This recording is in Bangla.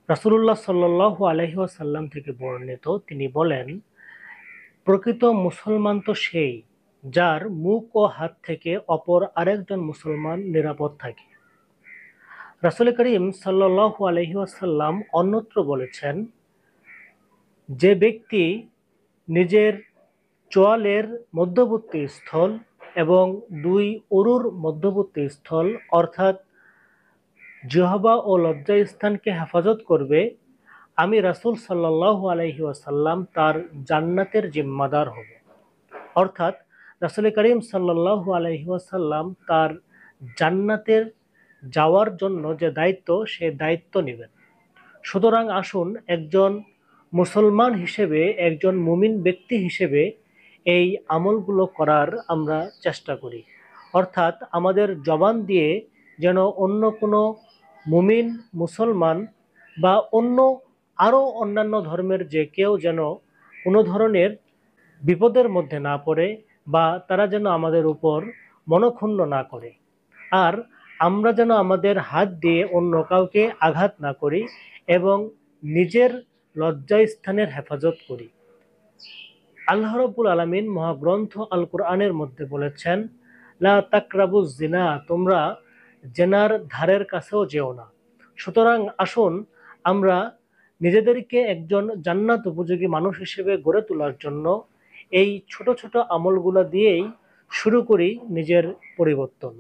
রাসূলুল্লাহ সাল্লাল্লাহু আলাইহি ওয়াসাল্লাম থেকে বর্ণিত, তিনি বলেন, প্রকৃত মুসলমান তো সেই যার মুখ ও হাত থেকে অপর আরেকজন মুসলমান নিরাপদ থাকে। রাসূল করিম সাল্লাল্লাহু আলাইহি ওয়াসাল্লাম অন্যত্র বলেছেন, যে ব্যক্তি নিজের চোয়ালের মধ্যবর্তী স্থল এবং দুই উরুর মধ্যবর্তী স্থল অর্থাৎ জিহ্বা ও লজ্জাস্থানকে হেফাজত করবে, আমি রাসূল সাল্লাল্লাহু আলাইহি ওয়াসাল্লাম তার জান্নাতের জিম্মাদার হব। অর্থাৎ রাসূল করিম সাল্লাল্লাহু আলাইহি ওয়াসাল্লাম তার জান্নাতের যাওয়ার জন্য যে দায়িত্ব, সে দায়িত্ব নেবেন। সুতরাং আসুন একজন মুসলমান হিসেবে, একজন মুমিন ব্যক্তি হিসেবে এই আমলগুলো করার আমরা চেষ্টা করি। অর্থাৎ আমাদের জবান দিয়ে যেন অন্য কোনো মুমিন, মুসলমান বা অন্য আরও অন্যান্য ধর্মের যে কেউ যেন কোনো ধরনের বিপদের মধ্যে না পড়ে, বা তারা যেন আমাদের উপর মনক্ষুণ্ণ না করে। আর আমরা যেন আমাদের হাত দিয়ে অন্য কাউকে আঘাত না করি এবং নিজের লজ্জাস্থানের হেফাজত করি। আল্লাহ রাব্বুল আলামিন মহাগ্রন্থ আল কোরআনের মধ্যে বলেছেন, লা তাকরাবুজ জিনা, তোমরা জেনার ধারের কাছেও যেও না। সুতরাং আসুন আমরা নিজেদেরকে একজন জান্নাত উপযোগী মানুষ হিসেবে গড়ে তোলার জন্য এই ছোট ছোট আমলগুলো দিয়েই শুরু করি নিজের পরিবর্তন।